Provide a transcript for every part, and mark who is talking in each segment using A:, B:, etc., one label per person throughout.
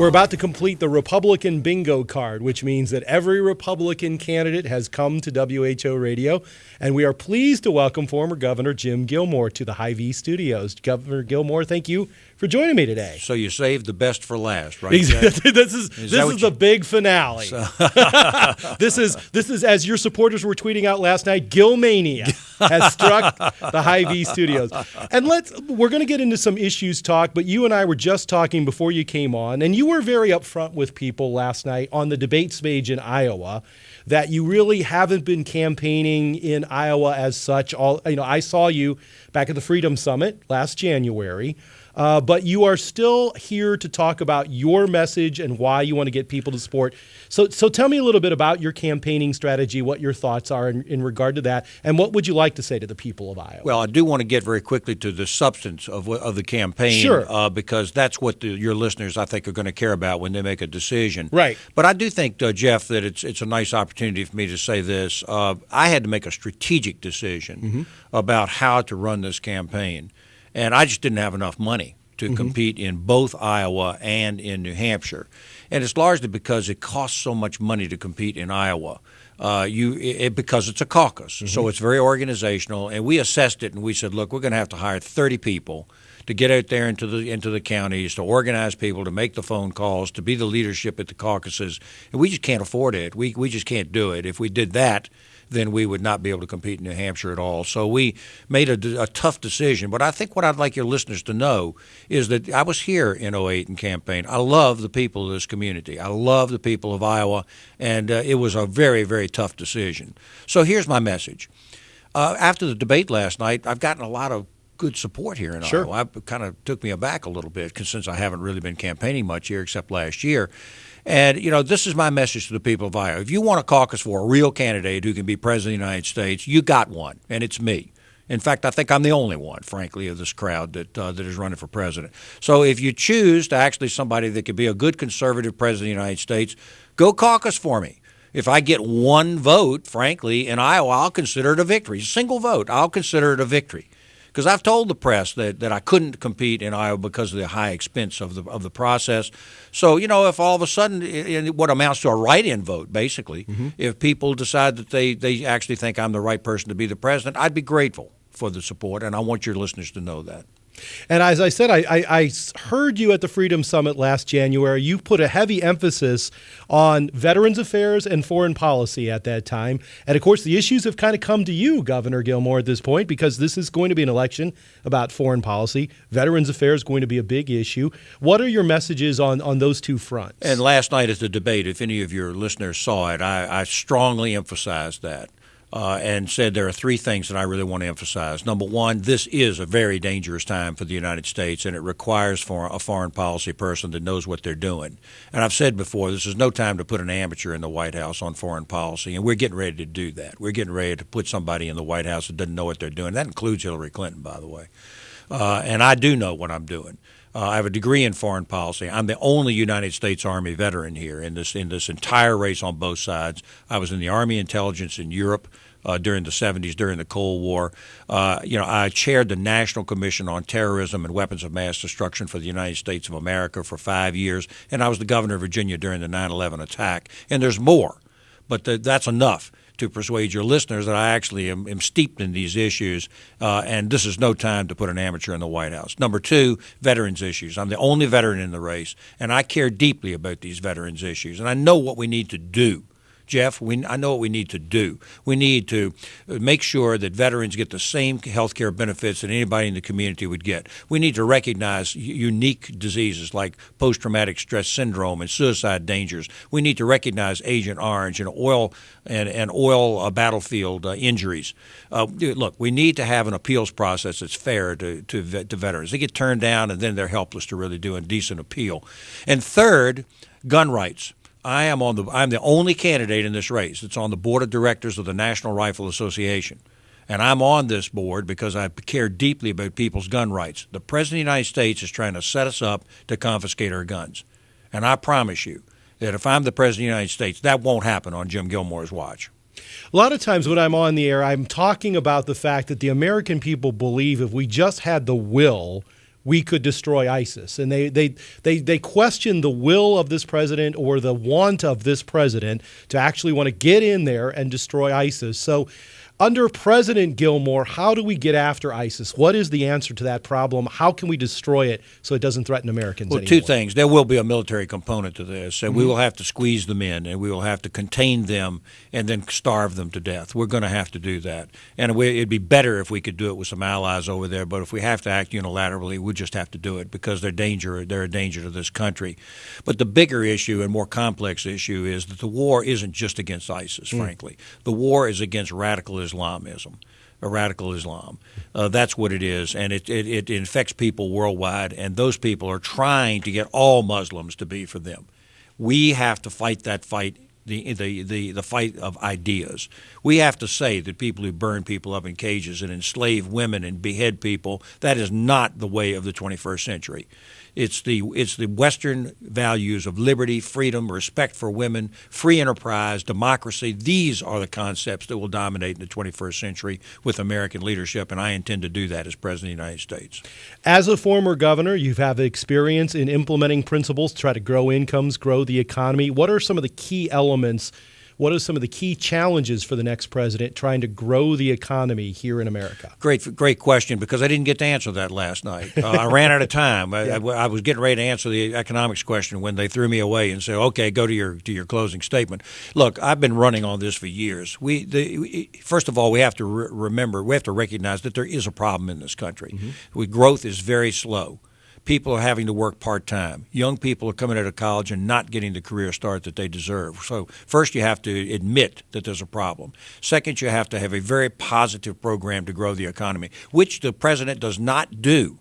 A: We're about to complete the Republican bingo card, which means that every Republican candidate has come to WHO Radio, and we are pleased to welcome former Governor Jim Gilmore to the Hy-Vee studios. Governor Gilmore, thank you for joining me today.
B: So you saved the best for last, right?
A: This is the big finale.
B: So.
A: This is as your supporters were tweeting out last night, Gilmania has struck the Hy-Vee studios. And we're going to get into some issues talk, but you and I were just talking before you came on, and you were very upfront with people last night on the debate stage in Iowa that you really haven't been campaigning in Iowa as such. I saw you back at the Freedom Summit last January. But you are still here to talk about your message and why you want to get people to support. So tell me a little bit about your campaigning strategy, what your thoughts are in regard to that, and what would you like to say to the people of Iowa?
B: Well, I do want to get very quickly to the substance of the campaign,
A: sure.
B: Because that's what your listeners, I think, are going to care about when they make a decision.
A: Right.
B: But I do think, Jeff, that it's a nice opportunity for me to say this. I had to make a strategic decision about how to run this campaign. And I just didn't have enough money to compete in both Iowa and in New Hampshire. And it's largely because it costs so much money to compete in Iowa. Because it's a caucus, so it's very organizational. And we assessed it and we said, look, we're going to have to hire 30 people to get out there into the counties, to organize people, to make the phone calls, to be the leadership at the caucuses. And we just can't afford it. We just can't do it. If we did that, then we would not be able to compete in New Hampshire at all. So we made a tough decision. But I think what I'd like your listeners to know is that I was here in 2008 and campaigned. I love the people of this community. I love the people of Iowa, and it was a very, very tough decision. So here's my message. After the debate last night, I've gotten a lot of good support here in Iowa. It kind of took me aback a little bit since I haven't really been campaigning much here except last year. And, this is my message to the people of Iowa. If you want to caucus for a real candidate who can be president of the United States, you got one, and it's me. In fact, I think I'm the only one, frankly, of this crowd that is running for president. So if you choose to actually somebody that could be a good conservative president of the United States, go caucus for me. If I get one vote, frankly, in Iowa, I'll consider it a victory. A single vote, I'll consider it a victory. Because I've told the press that I couldn't compete in Iowa because of the high expense of the process. So, if all of a sudden, in what amounts to a write-in vote, basically, if people decide that they actually think I'm the right person to be the president, I'd be grateful for the support, and I want your listeners to know that.
A: And as I said, I heard you at the Freedom Summit last January. You put a heavy emphasis on Veterans Affairs and foreign policy at that time. And, of course, the issues have kind of come to you, Governor Gilmore, at this point, because this is going to be an election about foreign policy. Veterans Affairs is going to be a big issue. What are your messages on those two fronts?
B: And last night at the debate, if any of your listeners saw it, I strongly emphasized that. And said there are three things that I really want to emphasize. Number one, this is a very dangerous time for the United States, and it requires for a foreign policy person that knows what they're doing. And I've said before, this is no time to put an amateur in the White House on foreign policy, and we're getting ready to do that. We're getting ready to put somebody in the White House that doesn't know what they're doing. That includes Hillary Clinton, by the way. And I do know what I'm doing. I have a degree in foreign policy. I'm the only United States Army veteran here in this entire race on both sides. I was in the Army intelligence in Europe during the 70s, during the Cold War. I chaired the National Commission on Terrorism and Weapons of Mass Destruction for the United States of America for 5 years, and I was the governor of Virginia during the 9/11 attack. And there's more, but that's enough to persuade your listeners that I actually am steeped in these issues, and this is no time to put an amateur in the White House. Number two, veterans issues. I'm the only veteran in the race, and I care deeply about these veterans issues, and I know what we need to do. Jeff, I know what we need to do. We need to make sure that veterans get the same health care benefits that anybody in the community would get. We need to recognize unique diseases like post-traumatic stress syndrome and suicide dangers. We need to recognize Agent Orange and oil battlefield injuries. Look, we need to have an appeals process that's fair to veterans. They get turned down and then they're helpless to really do a decent appeal. And third, gun rights. I'm the only candidate in this race that's on the board of directors of the National Rifle Association. And I'm on this board because I care deeply about people's gun rights. The President of the United States is trying to set us up to confiscate our guns. And I promise you that if I'm the President of the United States, that won't happen on Jim Gilmore's watch.
A: A lot of times when I'm on the air, I'm talking about the fact that the American people believe if we just had the will, we could destroy ISIS. And they question the will of this president or the want of this president to actually want to get in there and destroy ISIS. So under President Gilmore, how do we get after ISIS? What is the answer to that problem? How can we destroy it so it doesn't threaten Americans anymore?
B: Two things. There will be a military component to this, and we will have to squeeze them in, and we will have to contain them and then starve them to death. We're going to have to do that. And it'd be better if we could do it with some allies over there, but if we have to act unilaterally, we'll just have to do it because they're a danger to this country. But the bigger issue and more complex issue is that the war isn't just against ISIS, frankly. The war is against radical Islamism, or radical Islam. That's what it is, and it infects people worldwide, and those people are trying to get all Muslims to be for them. We have to fight that fight, the fight of ideas. We have to say that people who burn people up in cages and enslave women and behead people, that is not the way of the 21st century. It's the Western values of liberty, freedom, respect for women, free enterprise, democracy. These are the concepts that will dominate in the 21st century with American leadership, and I intend to do that as President of the United States. As
A: a former governor, you have experience in implementing principles to try to grow incomes, grow the economy. What are some of the key elements? What are some of the key challenges for the next president trying to grow the economy here in America?
B: Great question, because I didn't get to answer that last night. I ran out of time. I was getting ready to answer the economics question when they threw me away and said, "Okay, go to your closing statement." Look, I've been running on this for years. First of all, we have to recognize that there is a problem in this country. Growth is very slow. People are having to work part-time. Young people are coming out of college and not getting the career start that they deserve. So first you have to admit that there's a problem. Second, you have to have a very positive program to grow the economy, which the president does not do.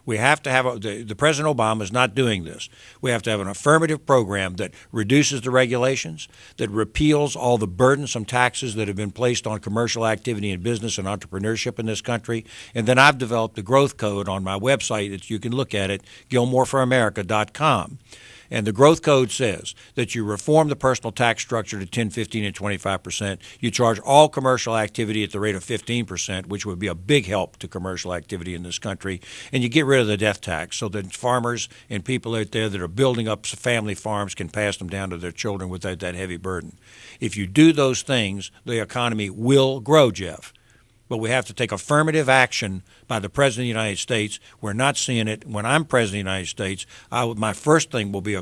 B: We have to have the President Obama is not doing this. We have to have an affirmative program that reduces the regulations, that repeals all the burdensome taxes that have been placed on commercial activity and business and entrepreneurship in this country. And then I've developed a growth code on my website that you can look at it, gilmoreforamerica.com. And the growth code says that you reform the personal tax structure to 10, 15, and 25%. You charge all commercial activity at the rate of 15%, which would be a big help to commercial activity in this country. And you get rid of the death tax so that farmers and people out there that are building up family farms can pass them down to their children without that heavy burden. If you do those things, the economy will grow, Jeff. But we have to take affirmative action by the President of the United States. We're not seeing it. When I'm President of the United States, my first thing will be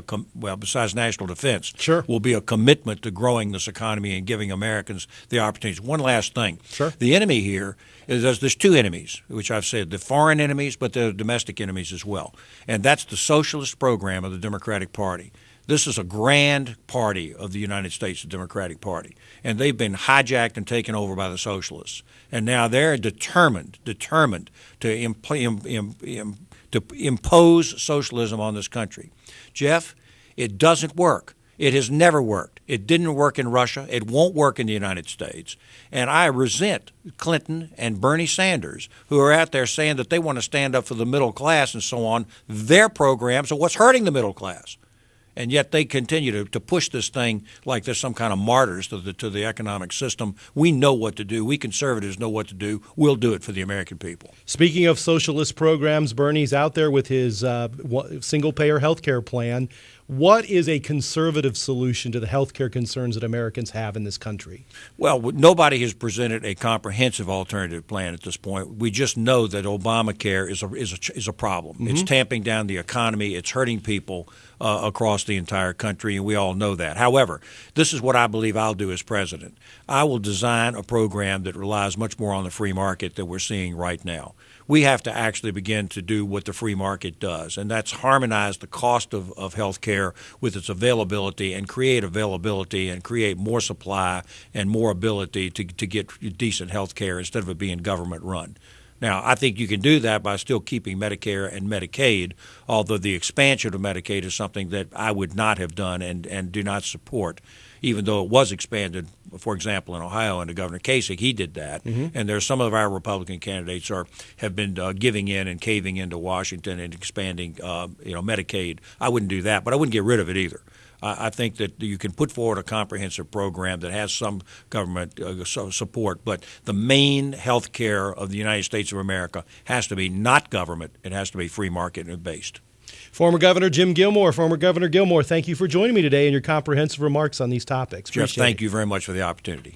B: besides national defense, will be a commitment to growing this economy and giving Americans the opportunities. One last thing. The enemy here is there's two enemies, which I've said, the foreign enemies, but the domestic enemies as well. And that's the socialist program of the Democratic Party. This is a grand party of the United States, the Democratic Party, and they've been hijacked and taken over by the socialists. And now they're determined to impose socialism on this country. Jeff, it doesn't work. It has never worked. It didn't work in Russia. It won't work in the United States. And I resent Clinton and Bernie Sanders, who are out there saying that they want to stand up for the middle class and so on. Their programs are what's hurting the middle class. And yet they continue to push this thing like there's some kind of martyrs to the economic system. We know what to do. We conservatives know what to do. We'll do it for the American people.
A: Speaking of socialist programs, Bernie's out there with his single-payer health care plan. What is a conservative solution to the health care concerns that Americans have in this country?
B: Well, nobody has presented a comprehensive alternative plan at this point. We just know that Obamacare is a problem. It's tamping down the economy. It's hurting people across the entire country, and we all know that. However, this is what I believe I'll do as president. I will design a program that relies much more on the free market that we're seeing right now. We have to actually begin to do what the free market does, and that's harmonize the cost of health care with its availability and create more supply and more ability to get decent health care instead of it being government run. Now, I think you can do that by still keeping Medicare and Medicaid, although the expansion of Medicaid is something that I would not have done and do not support, even though it was expanded, for example, in Ohio under Governor Kasich. He did that. And there's some of our Republican candidates have been giving in and caving into Washington and expanding Medicaid. I wouldn't do that, but I wouldn't get rid of it either. I think that you can put forward a comprehensive program that has some government support, but the main health care of the United States of America has to be not government. It has to be free market based.
A: Former Governor Jim Gilmore, former Governor Gilmore, thank you for joining me today and your comprehensive remarks on these topics.
B: Jeff,
A: Appreciate
B: thank
A: it.
B: you very much for the opportunity.